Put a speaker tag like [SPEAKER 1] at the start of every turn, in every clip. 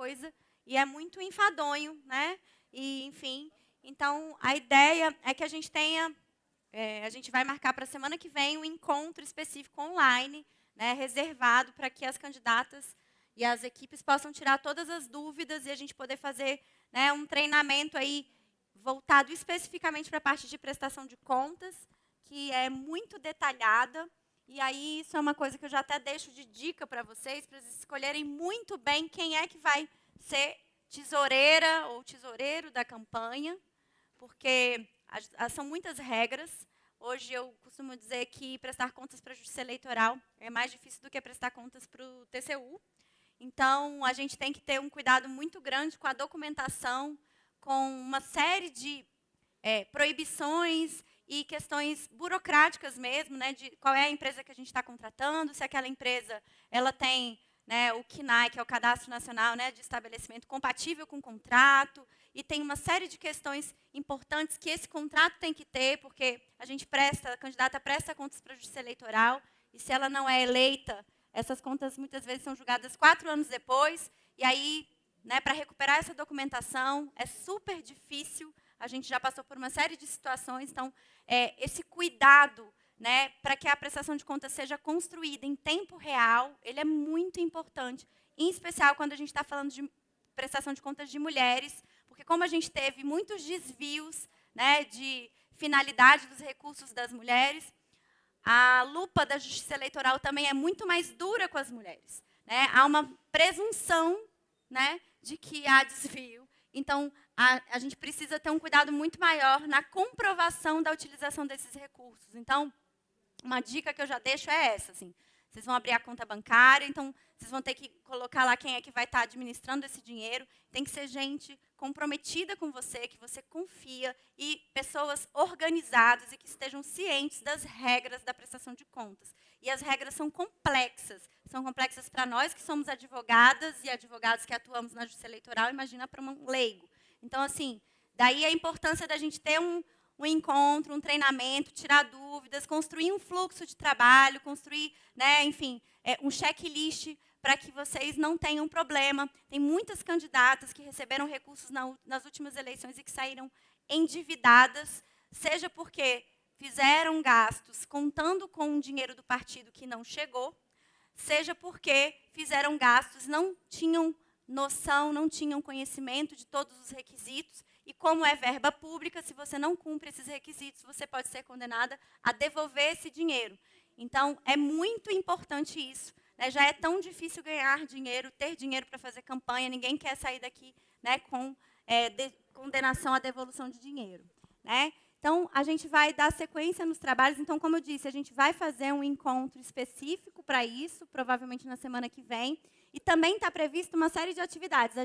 [SPEAKER 1] coisa e é muito enfadonho, né? E, enfim, então a ideia é que a gente tenha, a gente vai marcar para a semana que vem um encontro específico online, né, reservado para que as candidatas e as equipes possam tirar todas as dúvidas e a gente poder fazer, né, um treinamento aí voltado especificamente para a parte de prestação de contas, que é muito detalhada. E aí, isso é uma coisa que eu já até deixo de dica para vocês escolherem muito bem quem é que vai ser tesoureira ou tesoureiro da campanha, porque são muitas regras. Hoje eu costumo dizer que prestar contas para a Justiça Eleitoral é mais difícil do que prestar contas para o TCU. Então, a gente tem que ter um cuidado muito grande com a documentação, com uma série de proibições e questões burocráticas mesmo, né, de qual é a empresa que a gente está contratando, se aquela empresa ela tem, né, o CNAE, que é o Cadastro Nacional, né, de Estabelecimento compatível com o contrato, e tem uma série de questões importantes que esse contrato tem que ter, porque a candidata presta contas para a Justiça Eleitoral, e se ela não é eleita, essas contas muitas vezes são julgadas 4 anos depois, e aí, né, para recuperar essa documentação é super difícil. A gente já passou por uma série de situações, então, esse cuidado, né, para que a prestação de contas seja construída em tempo real, ele é muito importante, em especial quando a gente está falando de prestação de contas de mulheres, porque como a gente teve muitos desvios, né, de finalidade dos recursos das mulheres, a lupa da Justiça Eleitoral também é muito mais dura com as mulheres, né? Há uma presunção, né, de que há desvio. Então, a gente precisa ter um cuidado muito maior na comprovação da utilização desses recursos. Então, uma dica que eu já deixo é essa, assim, vocês vão abrir a conta bancária, então vocês vão ter que colocar lá quem é que vai estar administrando esse dinheiro. Tem que ser gente comprometida com você, que você confia, e pessoas organizadas e que estejam cientes das regras da prestação de contas. E as regras são complexas para nós que somos advogadas e advogados que atuamos na Justiça Eleitoral, imagina para um leigo. Então, assim, daí a importância da gente ter um encontro, um treinamento, tirar dúvidas, construir um fluxo de trabalho, construir, né, enfim, um checklist para que vocês não tenham problema. Tem muitas candidatas que receberam recursos nas últimas eleições e que saíram endividadas, seja porque fizeram gastos contando com o dinheiro do partido que não chegou, seja porque fizeram gastos, não tinham noção, não tinham conhecimento de todos os requisitos, e como é verba pública, se você não cumpre esses requisitos, você pode ser condenada a devolver esse dinheiro. Então, é muito importante isso, né? Já é tão difícil ganhar dinheiro, ter dinheiro para fazer campanha, ninguém quer sair daqui, né, com condenação à devolução de dinheiro, né? Então, a gente vai dar sequência nos trabalhos. Então, como eu disse, a gente vai fazer um encontro específico para isso, provavelmente na semana que vem. E também está previsto uma série de atividades.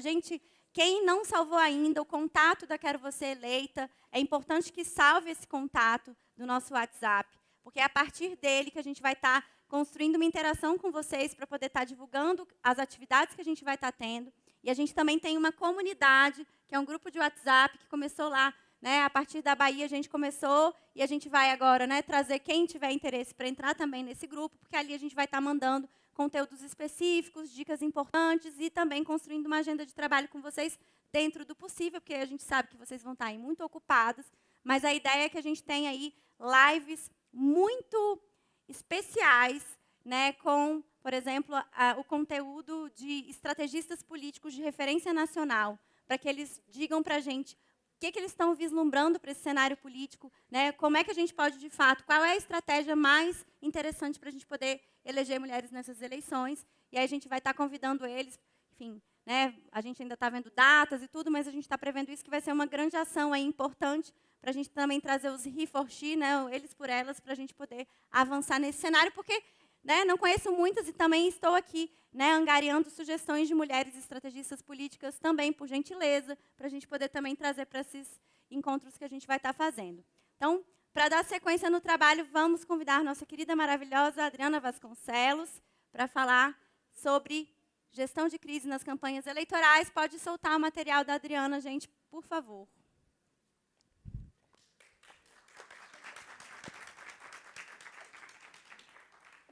[SPEAKER 1] Quem não salvou ainda o contato da Quero Você Eleita, é importante que salve esse contato do nosso WhatsApp, porque é a partir dele que a gente vai estar construindo uma interação com vocês para poder estar divulgando as atividades que a gente vai estar tendo. E a gente também tem uma comunidade, que é um grupo de WhatsApp que começou lá, né, a partir da Bahia a gente começou, e a gente vai agora, né, trazer quem tiver interesse para entrar também nesse grupo, porque ali a gente vai estar mandando conteúdos específicos, dicas importantes, e também construindo uma agenda de trabalho com vocês dentro do possível, porque a gente sabe que vocês vão estar aí muito ocupados, mas a ideia é que a gente tenha aí lives muito especiais, né, com, por exemplo, o conteúdo de estrategistas políticos de referência nacional, para que eles digam para a gente o que eles estão vislumbrando para esse cenário político, né? Como é que a gente pode, de fato, qual é a estratégia mais interessante para a gente poder eleger mulheres nessas eleições. E aí a gente vai estar convidando eles, enfim, né? A gente ainda está vendo datas e tudo, mas a gente está prevendo isso, que vai ser uma grande ação aí importante para a gente também trazer os he for she, né? Eles por elas, para a gente poder avançar nesse cenário, porque, né, não conheço muitas e também estou aqui, né, angariando sugestões de mulheres estrategistas políticas também, por gentileza, para a gente poder também trazer para esses encontros que a gente vai estar fazendo. Então, para dar sequência no trabalho, vamos convidar nossa querida, maravilhosa Adriana Vasconcelos para falar sobre gestão de crise nas campanhas eleitorais. Pode soltar o material da Adriana, gente, por favor.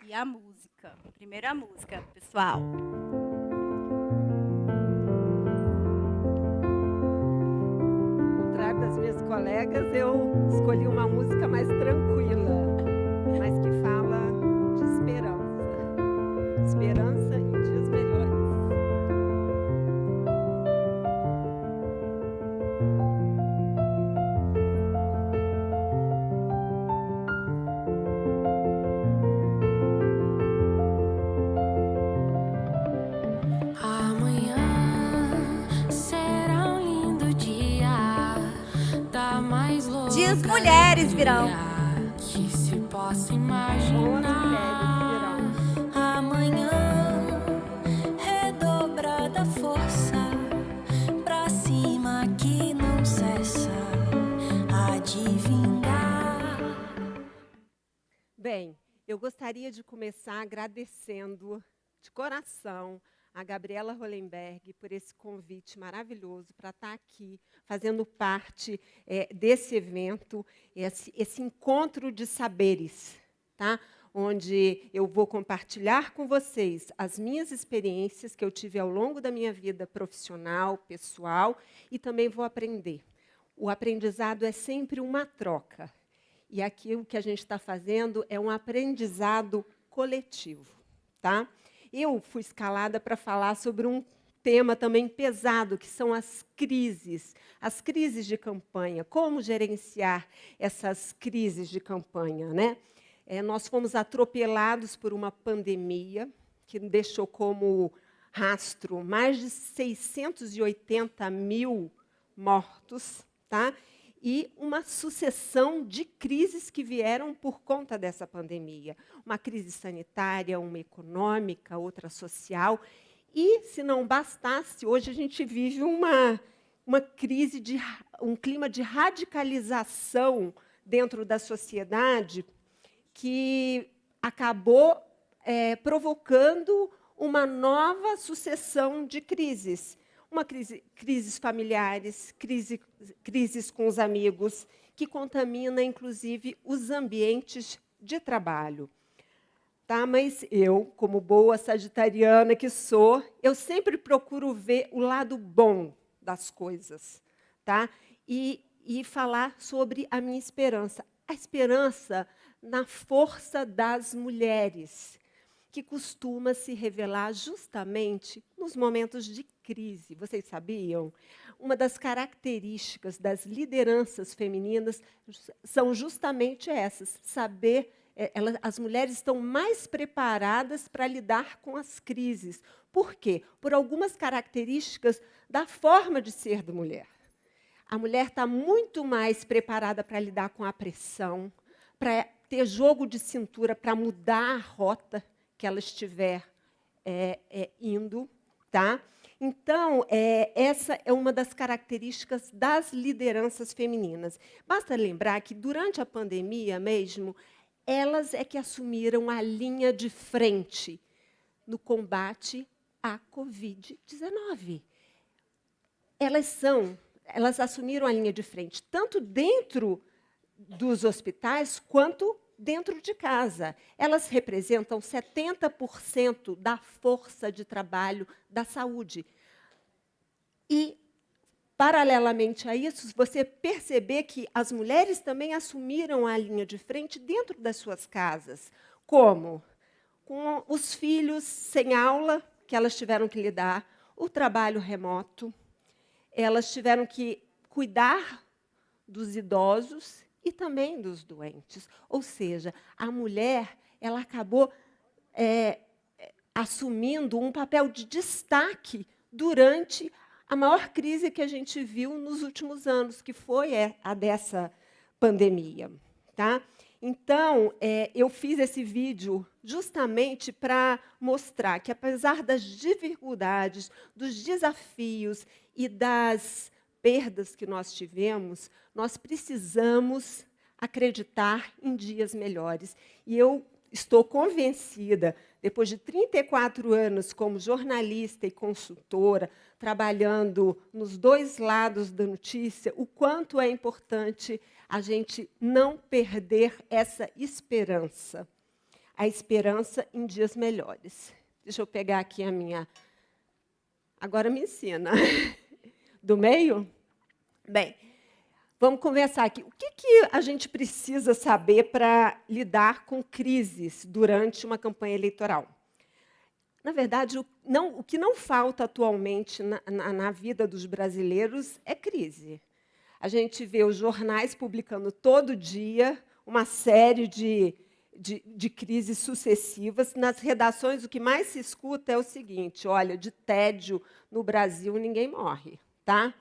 [SPEAKER 1] E a música. Primeiro a música, pessoal.
[SPEAKER 2] Talvez eu escolhi uma música mais tranquila, mas que fala de esperança. Esperança em dias melhores.
[SPEAKER 1] Dias mulheres virão.
[SPEAKER 3] Que se possa imaginar. Amanhã redobrada força pra cima que não cessa a de vingar.
[SPEAKER 2] Bem, eu gostaria de começar agradecendo de coração a Gabriela Hollenberg por esse convite maravilhoso para estar aqui, fazendo parte desse evento, esse encontro de saberes, tá? Onde eu vou compartilhar com vocês as minhas experiências que eu tive ao longo da minha vida profissional, pessoal, e também vou aprender. O aprendizado é sempre uma troca. E aqui o que a gente está fazendo é um aprendizado coletivo, tá? Eu fui escalada para falar sobre um tema também pesado, que são as crises de campanha, como gerenciar essas crises de campanha, né? Nós fomos atropelados por uma pandemia que deixou como rastro mais de 680 mil mortos, tá? E uma sucessão de crises que vieram por conta dessa pandemia. Uma crise sanitária, uma econômica, outra social. E, se não bastasse, hoje a gente vive uma crise, um clima de radicalização dentro da sociedade que acabou provocando uma nova sucessão de crises. Crises familiares, crises com os amigos, que contamina, inclusive, os ambientes de trabalho. Tá? Mas eu, como boa sagitariana que sou, eu sempre procuro ver o lado bom das coisas, tá? E falar sobre a minha esperança. A esperança na força das mulheres, que costuma se revelar justamente nos momentos de crise. Vocês sabiam? Uma das características das lideranças femininas são justamente essas, saber, as mulheres estão mais preparadas para lidar com as crises. Por quê? Por algumas características da forma de ser da mulher. A mulher está muito mais preparada para lidar com a pressão, para ter jogo de cintura, para mudar a rota que ela estiver indo, tá? Então, essa é uma das características das lideranças femininas. Basta lembrar que, durante a pandemia mesmo, elas é que assumiram a linha de frente no combate à Covid-19. Elas assumiram a linha de frente, tanto dentro dos hospitais quanto dentro de casa. Elas representam 70% da força de trabalho da saúde. E, paralelamente a isso, você perceber que as mulheres também assumiram a linha de frente dentro das suas casas. Como? Com os filhos sem aula, que elas tiveram que lidar, o trabalho remoto, elas tiveram que cuidar dos idosos e também dos doentes. Ou seja, a mulher ela acabou assumindo um papel de destaque durante a maior crise que a gente viu nos últimos anos, que foi a dessa pandemia. Tá? Então, eu fiz esse vídeo justamente para mostrar que, apesar das dificuldades, dos desafios e das perdas que nós tivemos, nós precisamos acreditar em dias melhores. E eu estou convencida, depois de 34 anos como jornalista e consultora, trabalhando nos dois lados da notícia, o quanto é importante a gente não perder essa esperança. A esperança em dias melhores. Deixa eu pegar aqui a minha... Agora me ensina. Do meio? Bem, Vamos conversar aqui. O que a gente precisa saber para lidar com crises durante uma campanha eleitoral? Na verdade, o que não falta atualmente na vida dos brasileiros é crise. A gente vê os jornais publicando todo dia uma série de crises sucessivas. Nas redações, o que mais se escuta é o seguinte: olha, de tédio no Brasil ninguém morre. Tá?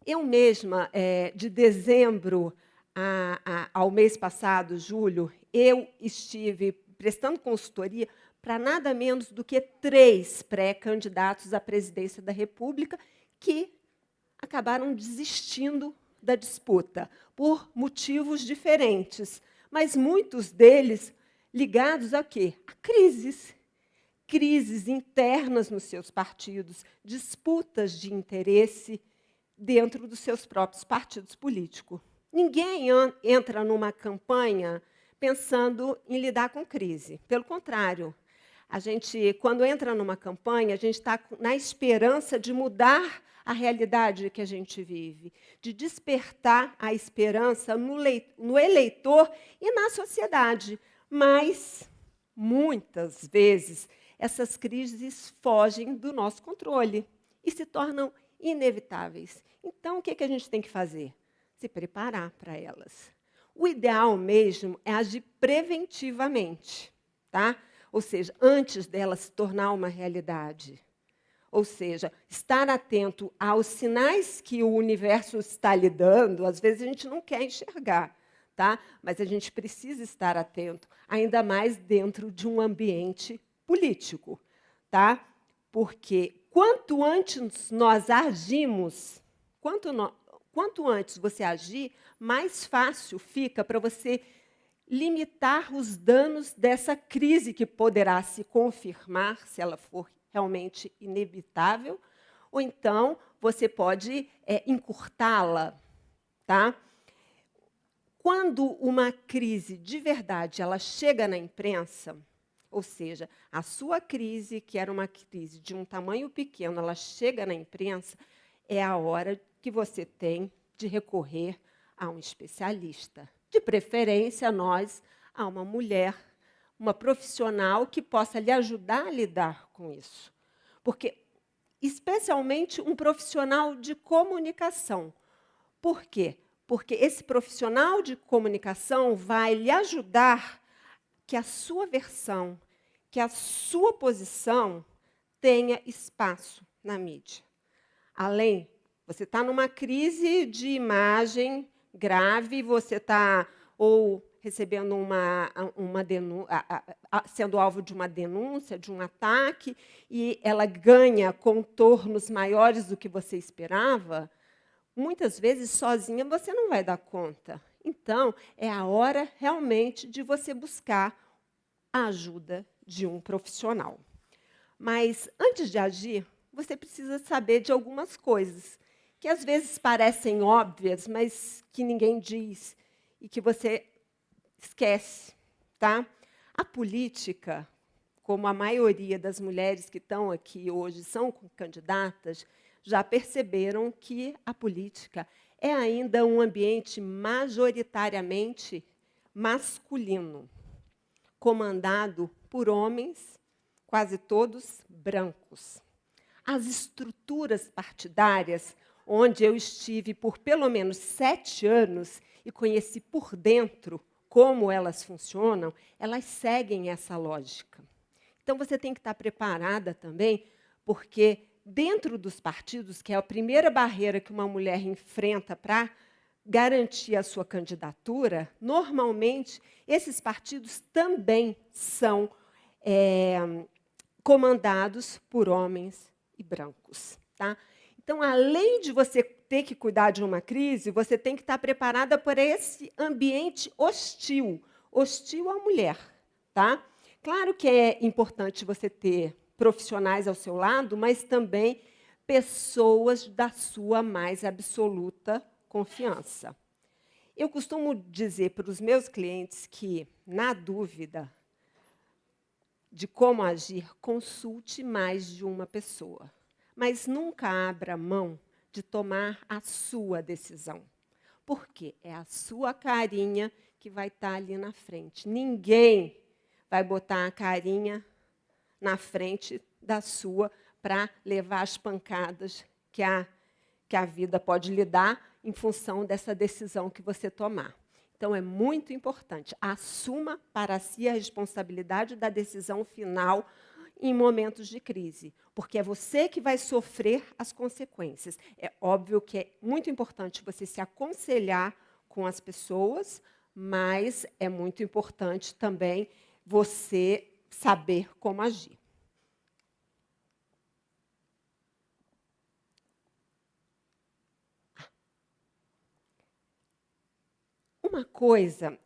[SPEAKER 2] Eu mesma, de dezembro ao mês passado, julho, eu estive prestando consultoria para nada menos do que 3 pré-candidatos à presidência da República que acabaram desistindo da disputa, por motivos diferentes, mas muitos deles ligados a quê? A crises. Crises internas nos seus partidos, disputas de interesse dentro dos seus próprios partidos políticos. Ninguém entra numa campanha pensando em lidar com crise. Pelo contrário, a gente, quando entra numa campanha, a gente está na esperança de mudar a realidade que a gente vive, de despertar a esperança no eleitor e na sociedade. Mas, muitas vezes, essas crises fogem do nosso controle e se tornam inevitáveis. Então, o que a gente tem que fazer? Se preparar para elas. O ideal mesmo é agir preventivamente, tá? Ou seja, antes dela se tornar uma realidade. Ou seja, estar atento aos sinais que o universo está lhe dando. Às vezes a gente não quer enxergar, tá? Mas a gente precisa estar atento, ainda mais dentro de um ambiente político, tá? Porque quanto antes nós agimos, quanto antes você agir, mais fácil fica para você limitar os danos dessa crise que poderá se confirmar, se ela for realmente inevitável, ou então você pode encurtá-la. Tá? Quando uma crise de verdade ela chega na imprensa, ou seja, a sua crise, que era uma crise de um tamanho pequeno, ela chega na imprensa, é a hora que você tem de recorrer a um especialista. De preferência, a uma mulher, uma profissional que possa lhe ajudar a lidar com isso. Porque, especialmente, um profissional de comunicação. Por quê? Porque esse profissional de comunicação vai lhe ajudar que a sua versão, que a sua posição tenha espaço na mídia. Além, você está numa crise de imagem grave, você está ou recebendo sendo alvo de uma denúncia, de um ataque, e ela ganha contornos maiores do que você esperava, muitas vezes, sozinha, você não vai dar conta. Então, é a hora, realmente, de você buscar a ajuda de um profissional. Mas, antes de agir, você precisa saber de algumas coisas que, às vezes, parecem óbvias, mas que ninguém diz e que você esquece. Tá? A política, como a maioria das mulheres que estão aqui hoje são candidatas, já perceberam que a política é ainda um ambiente majoritariamente masculino, comandado por homens, quase todos brancos. As estruturas partidárias, onde eu estive por pelo menos 7 anos e conheci por dentro como elas funcionam, elas seguem essa lógica. Então, você tem que estar preparada também, porque dentro dos partidos, que é a primeira barreira que uma mulher enfrenta para garantir a sua candidatura, normalmente, esses partidos também são comandados por homens e brancos. Tá? Então, além de você ter que cuidar de uma crise, você tem que estar preparada para esse ambiente hostil, hostil à mulher. Tá? Claro que é importante você ter profissionais ao seu lado, mas também pessoas da sua mais absoluta confiança. Eu costumo dizer para os meus clientes que, na dúvida de como agir, consulte mais de uma pessoa. Mas nunca abra mão de tomar a sua decisão. Por quê? É a sua carinha que vai estar ali na frente. Ninguém vai botar a carinha na frente da sua para levar as pancadas que a vida pode lhe dar em função dessa decisão que você tomar. Então, é muito importante. Assuma para si a responsabilidade da decisão final em momentos de crise, porque é você que vai sofrer as consequências. É óbvio que é muito importante você se aconselhar com as pessoas, mas é muito importante também você saber como agir. Uma coisa,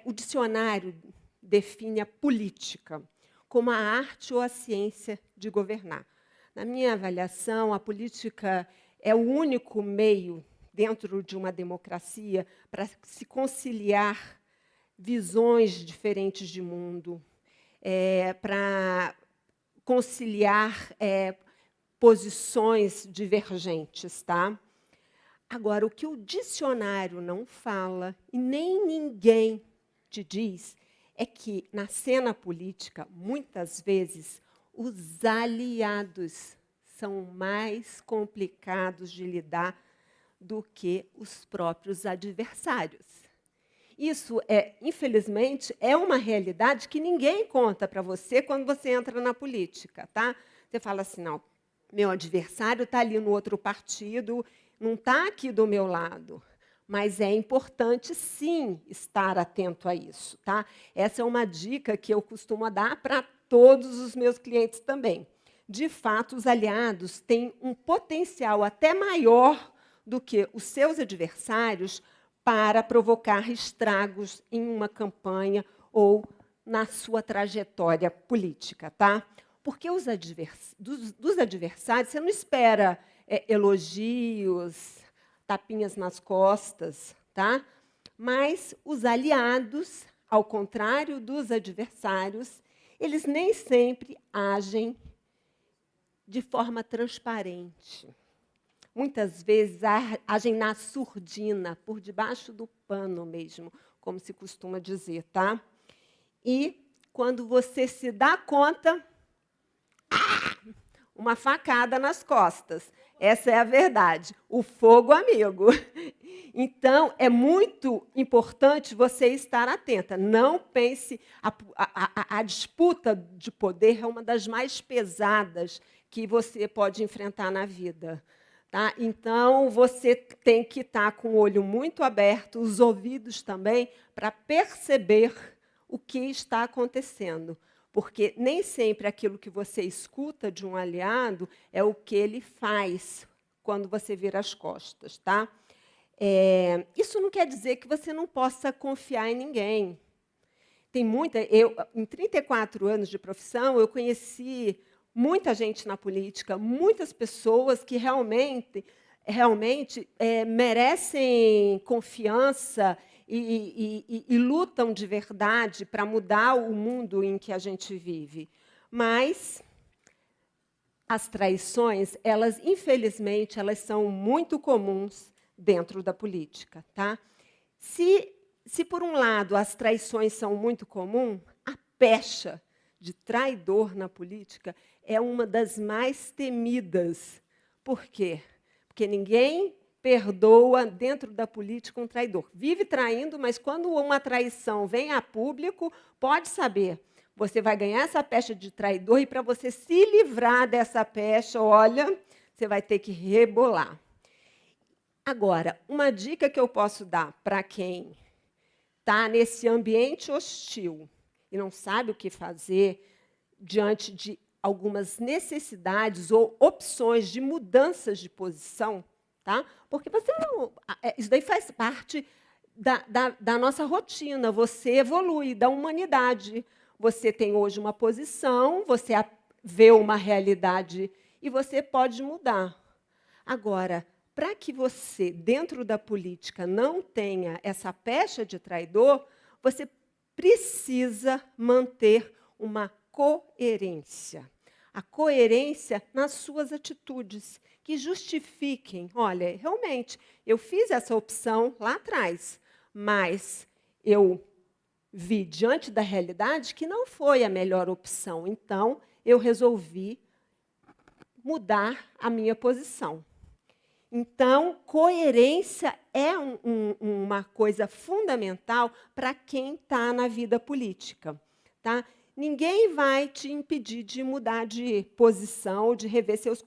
[SPEAKER 2] o dicionário define a política como a arte ou a ciência de governar. Na minha avaliação, a política é o único meio, dentro de uma democracia, para se conciliar visões diferentes de mundo, para conciliar posições divergentes, tá? Agora, o que o dicionário não fala, e nem ninguém te diz, é que, na cena política, muitas vezes, os aliados são mais complicados de lidar do que os próprios adversários. Isso, infelizmente, é uma realidade que ninguém conta para você quando você entra na política. Tá? Você fala assim, não, meu adversário está ali no outro partido, não está aqui do meu lado. Mas é importante, sim, estar atento a isso. Tá? Essa é uma dica que eu costumo dar para todos os meus clientes também. De fato, os aliados têm um potencial até maior do que os seus adversários para provocar estragos em uma campanha ou na sua trajetória política. Tá? Porque dos adversários, você não espera elogios, tapinhas nas costas, tá? Mas os aliados, ao contrário dos adversários, eles nem sempre agem de forma transparente. Muitas vezes agem na surdina, por debaixo do pano mesmo, como se costuma dizer, tá? E quando você se dá conta, uma facada nas costas. Essa é a verdade. O fogo amigo. Então, é muito importante você estar atenta. Não pense... A disputa de poder é uma das mais pesadas que você pode enfrentar na vida. Tá? Então, você tem que estar com o olho muito aberto, os ouvidos também, para perceber o que está acontecendo. Porque nem sempre aquilo que você escuta de um aliado é o que ele faz quando você vira as costas. Tá? Isso não quer dizer que você não possa confiar em ninguém. Tem em 34 anos de profissão, eu conheci muita gente na política, muitas pessoas que realmente merecem confiança e lutam de verdade para mudar o mundo em que a gente vive. Mas as traições, infelizmente, elas são muito comuns dentro da política. Tá? Se, por um lado, as traições são muito comuns, a pecha de traidor na política é uma das mais temidas. Por quê? Porque ninguém perdoa dentro da política um traidor. Vive traindo, mas quando uma traição vem a público, pode saber, você vai ganhar essa pecha de traidor e para você se livrar dessa pecha, olha, você vai ter que rebolar. Agora, uma dica que eu posso dar para quem está nesse ambiente hostil e não sabe o que fazer diante de algumas necessidades ou opções de mudanças de posição, tá? Porque você não, isso daí faz parte da nossa rotina, você evolui, da humanidade. Você tem hoje uma posição, você vê uma realidade e você pode mudar. Agora, para que você, dentro da política, não tenha essa pecha de traidor, você precisa manter uma coerência. a coerência nas suas atitudes, que justifiquem, olha, realmente, eu fiz essa opção lá atrás, mas eu vi diante da realidade que não foi a melhor opção, então eu resolvi mudar a minha posição. Então, coerência é uma coisa fundamental para quem está na vida política. Tá? Ninguém vai te impedir de mudar de posição, de rever seus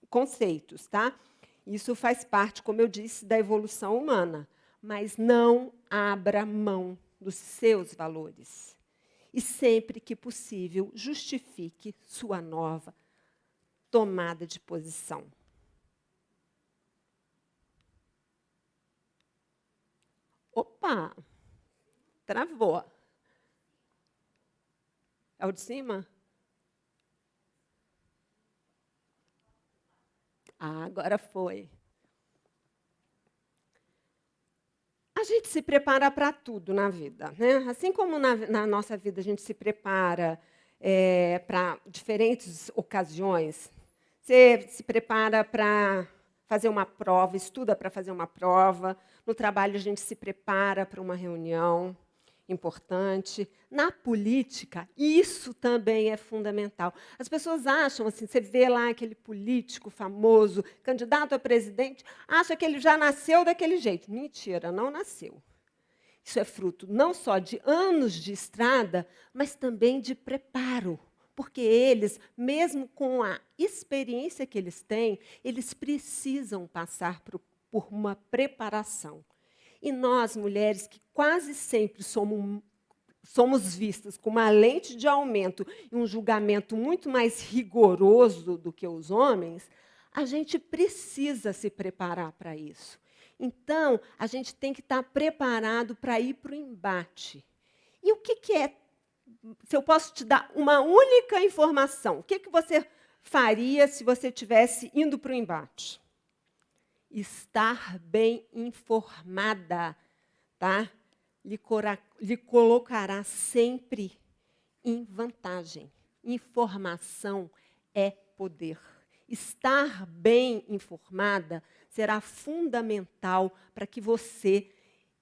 [SPEAKER 2] conceitos. Tá? Isso faz parte, como eu disse, da evolução humana. Mas não abra mão dos seus valores. E, sempre que possível, justifique sua nova tomada de posição. Opa! Travou. É o de cima? Ah, agora foi. A gente se prepara para tudo na vida, né? Assim como na nossa vida a gente se prepara para diferentes ocasiões. Você se prepara para fazer uma prova, estuda para fazer uma prova. No trabalho, a gente se prepara para uma reunião importante. Na política, isso também é fundamental. As pessoas acham, assim, você vê lá aquele político famoso, candidato a presidente, acha que ele já nasceu daquele jeito. Mentira, não nasceu. Isso é fruto não só de anos de estrada, mas também de preparo. Porque eles, mesmo com a experiência que eles têm, eles precisam passar por uma preparação. E nós, mulheres, que quase sempre somos vistas com uma lente de aumento e um julgamento muito mais rigoroso do que os homens, a gente precisa se preparar para isso. Então, a gente tem que estar preparado para ir para o embate. E o que é? Se eu posso te dar uma única informação, o que você faria se você estivesse indo para o embate? Estar bem informada, tá? Lhe colocará sempre em vantagem. Informação é poder. Estar bem informada será fundamental para que você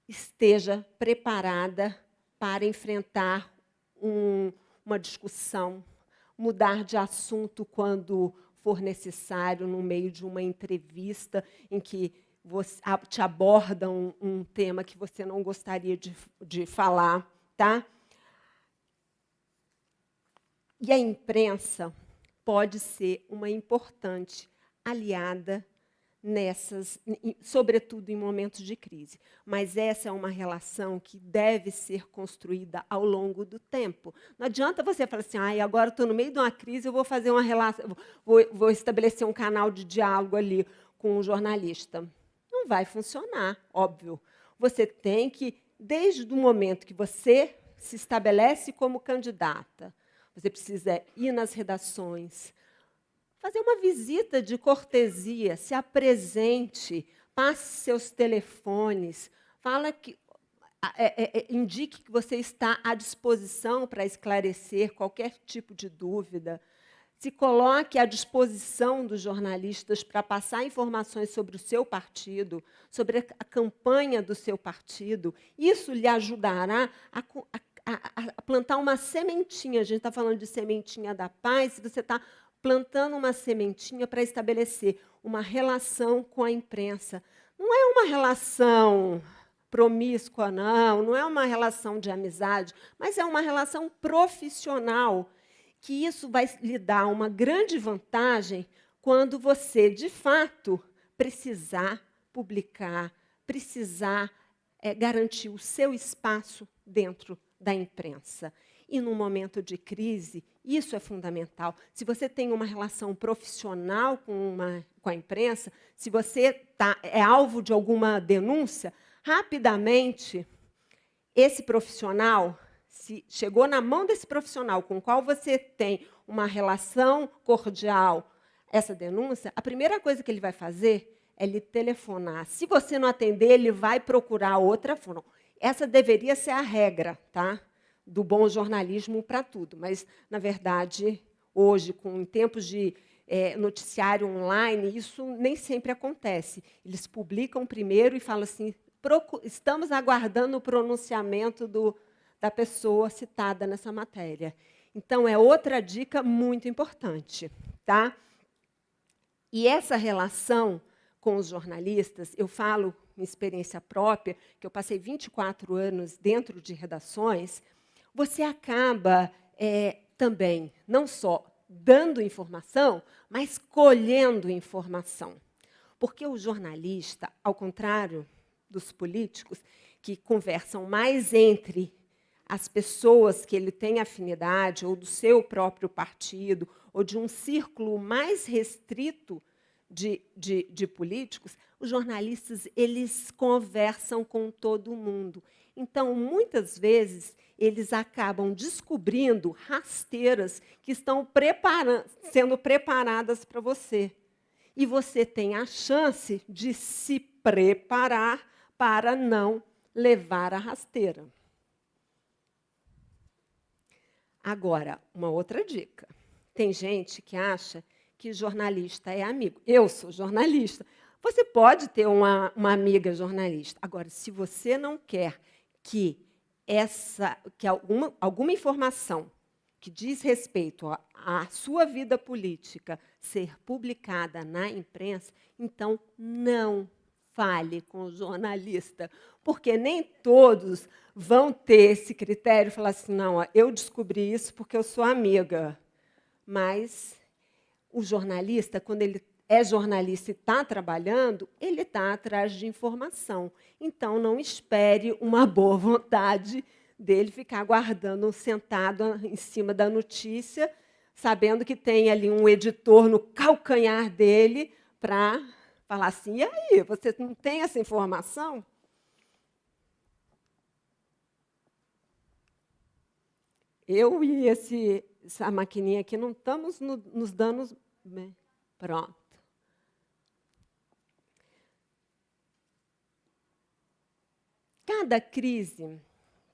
[SPEAKER 2] esteja preparada para enfrentar uma discussão, mudar de assunto quando for necessário, no meio de uma entrevista em que te abordam um tema que você não gostaria de falar. Tá? E a imprensa pode ser uma importante aliada sobretudo em momentos de crise. Mas essa é uma relação que deve ser construída ao longo do tempo. Não adianta você falar assim, agora estou no meio de uma crise, eu vou fazer uma relação, vou estabelecer um canal de diálogo ali com um jornalista. Não vai funcionar, óbvio. Você tem que, desde o momento que você se estabelece como candidata, você precisa ir nas redações, fazer uma visita de cortesia, se apresente, passe seus telefones, indique que você está à disposição para esclarecer qualquer tipo de dúvida, se coloque à disposição dos jornalistas para passar informações sobre o seu partido, sobre a campanha do seu partido. Isso lhe ajudará a plantar uma sementinha. A gente está falando de sementinha da paz, você está plantando uma sementinha para estabelecer uma relação com a imprensa. Não é uma relação promíscua, não é uma relação de amizade, mas é uma relação profissional, que isso vai lhe dar uma grande vantagem quando você, de fato, precisar publicar, precisar garantir o seu espaço dentro da imprensa. E, num momento de crise, isso é fundamental. Se você tem uma relação profissional com a imprensa, se você é alvo de alguma denúncia, rapidamente, esse profissional, se chegou na mão desse profissional com o qual você tem uma relação cordial, essa denúncia, a primeira coisa que ele vai fazer é lhe telefonar. Se você não atender, ele vai procurar outra forma. Essa deveria ser a regra, tá? Do bom jornalismo para tudo, mas, na verdade, hoje, em tempos de noticiário online, isso nem sempre acontece. Eles publicam primeiro e falam assim, estamos aguardando o pronunciamento da pessoa citada nessa matéria. Então, é outra dica muito importante. Tá? E essa relação com os jornalistas, eu falo em experiência própria, que eu passei 24 anos dentro de redações, você acaba também, não só dando informação, mas colhendo informação. Porque o jornalista, ao contrário dos políticos, que conversam mais entre as pessoas que ele tem afinidade, ou do seu próprio partido, ou de um círculo mais restrito de políticos, os jornalistas eles conversam com todo mundo. Então, muitas vezes, eles acabam descobrindo rasteiras que estão sendo preparadas para você. E você tem a chance de se preparar para não levar a rasteira. Agora, uma outra dica. Tem gente que acha que jornalista é amigo. Eu sou jornalista. Você pode ter uma amiga jornalista. Agora, se você não quer que alguma informação que diz respeito à sua vida política ser publicada na imprensa, então não fale com o jornalista, porque nem todos vão ter esse critério e falar assim, não, eu descobri isso porque eu sou amiga. Mas o jornalista, quando ele é jornalista e está trabalhando, ele está atrás de informação. Então, não espere uma boa vontade dele ficar aguardando, sentado em cima da notícia, sabendo que tem ali um editor no calcanhar dele para falar assim, e aí, você não tem essa informação? Eu e essa maquininha aqui não estamos nos dando bem. Pronto. Cada crise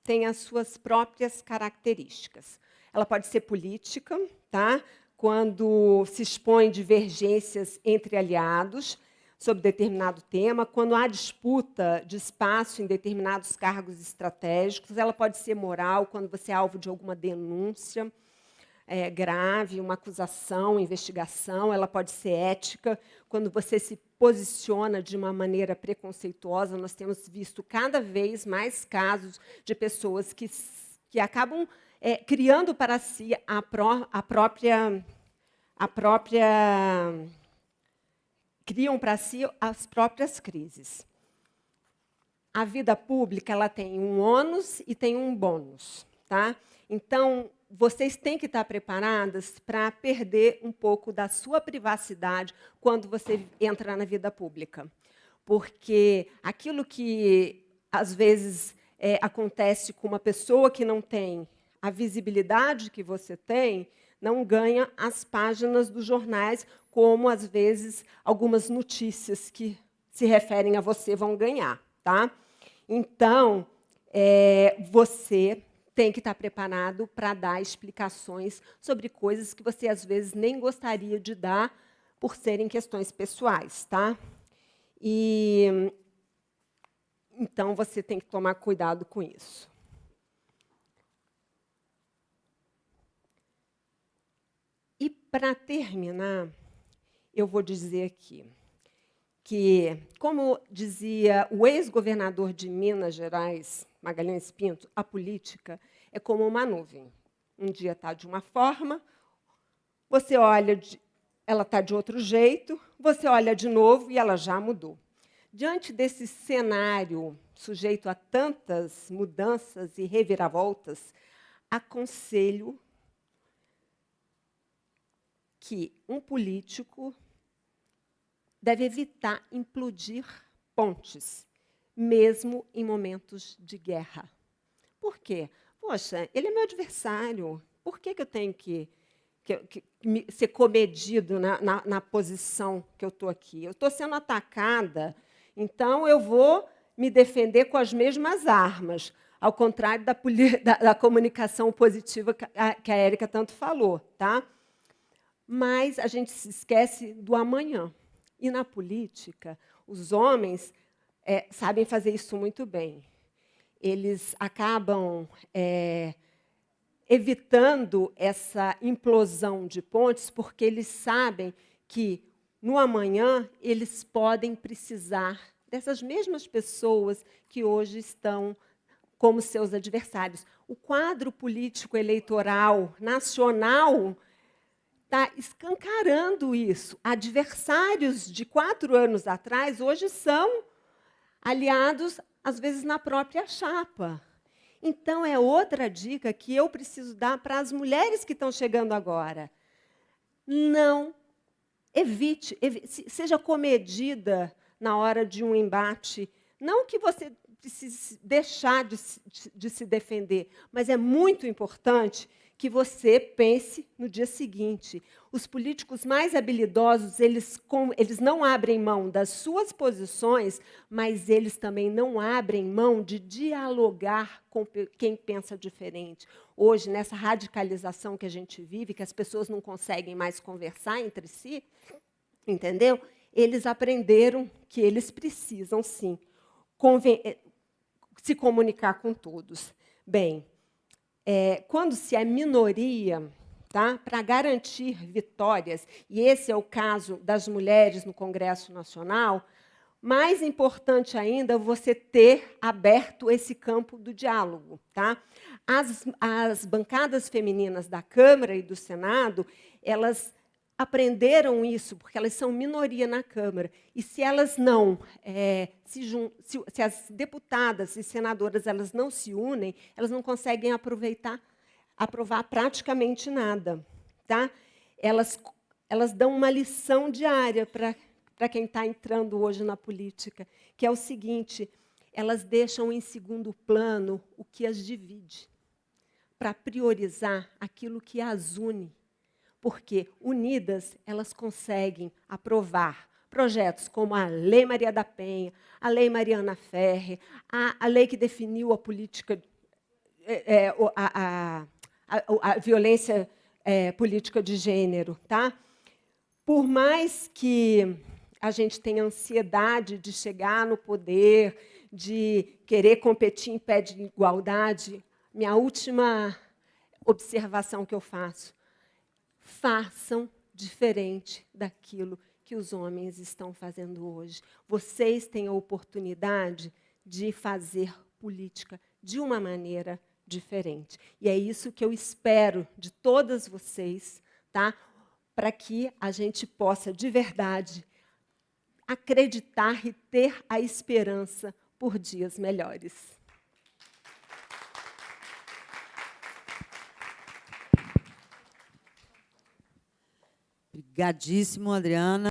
[SPEAKER 2] tem as suas próprias características. Ela pode ser política, tá? Quando se expõe divergências entre aliados sobre determinado tema, quando há disputa de espaço em determinados cargos estratégicos. Ela pode ser moral, quando você é alvo de alguma denúncia grave, uma acusação, investigação. Ela pode ser ética, quando você se posiciona de uma maneira preconceituosa. Nós temos visto cada vez mais casos de pessoas que acabam criando para si criam para si as próprias crises. A vida pública ela tem um ônus e tem um bônus. Tá? Então, vocês têm que estar preparadas para perder um pouco da sua privacidade quando você entra na vida pública. Porque aquilo que, às vezes, acontece com uma pessoa que não tem a visibilidade que você tem, não ganha as páginas dos jornais, como, às vezes, algumas notícias que se referem a você vão ganhar. Tá? Então, você tem que estar preparado para dar explicações sobre coisas que você, às vezes, nem gostaria de dar por serem questões pessoais. Tá? Então, você tem que tomar cuidado com isso. E, para terminar, eu vou dizer aqui que, como dizia o ex-governador de Minas Gerais, Magalhães Pinto, a política é como uma nuvem. Um dia está de uma forma, você olha, ela está de outro jeito, você olha de novo e ela já mudou. Diante desse cenário sujeito a tantas mudanças e reviravoltas, aconselho que um político deve evitar implodir pontes, mesmo em momentos de guerra. Por quê? Poxa, ele é meu adversário. Por que eu tenho que ser comedido na posição que eu estou aqui? Eu estou sendo atacada, então eu vou me defender com as mesmas armas, ao contrário da comunicação positiva que a Érica tanto falou. Tá? mas a gente se esquece do amanhã. E na política, os homens sabem fazer isso muito bem. Eles acabam evitando essa implosão de pontes, porque eles sabem que, no amanhã, eles podem precisar dessas mesmas pessoas que hoje estão como seus adversários. O quadro político eleitoral nacional está escancarando isso. Adversários de 4 anos atrás, hoje são aliados, às vezes, na própria chapa. Então, é outra dica que eu preciso dar para as mulheres que estão chegando agora. Não evite, seja comedida na hora de um embate. Não que você precise deixar de se defender, mas é muito importante que você pense no dia seguinte. Os políticos mais habilidosos, eles não abrem mão das suas posições, mas eles também não abrem mão de dialogar com quem pensa diferente. Hoje, nessa radicalização que a gente vive, que as pessoas não conseguem mais conversar entre si, entendeu? Eles aprenderam que eles precisam, sim, se comunicar com todos. Bem, quando se é minoria, tá, para garantir vitórias, e esse é o caso das mulheres no Congresso Nacional, mais importante ainda é você ter aberto esse campo do diálogo. Tá? As bancadas femininas da Câmara e do Senado, elas aprenderam isso, porque elas são minoria na Câmara. E se elas não se as deputadas e senadoras elas não se unem, elas não conseguem aprovar praticamente nada. Tá? Elas dão uma lição diária para quem está entrando hoje na política, que é o seguinte: elas deixam em segundo plano o que as divide, para priorizar aquilo que as une. Porque, unidas, elas conseguem aprovar projetos como a Lei Maria da Penha, a Lei Mariana Ferrer, a lei que definiu a política, a violência política de gênero. Tá? Por mais que a gente tenha ansiedade de chegar no poder, de querer competir em pé de igualdade, minha última observação que eu faço: façam diferente daquilo que os homens estão fazendo hoje. Vocês têm a oportunidade de fazer política de uma maneira diferente. E é isso que eu espero de todas vocês, tá? Para que a gente possa, de verdade, acreditar e ter a esperança por dias melhores.
[SPEAKER 4] Obrigadíssimo, Adriana.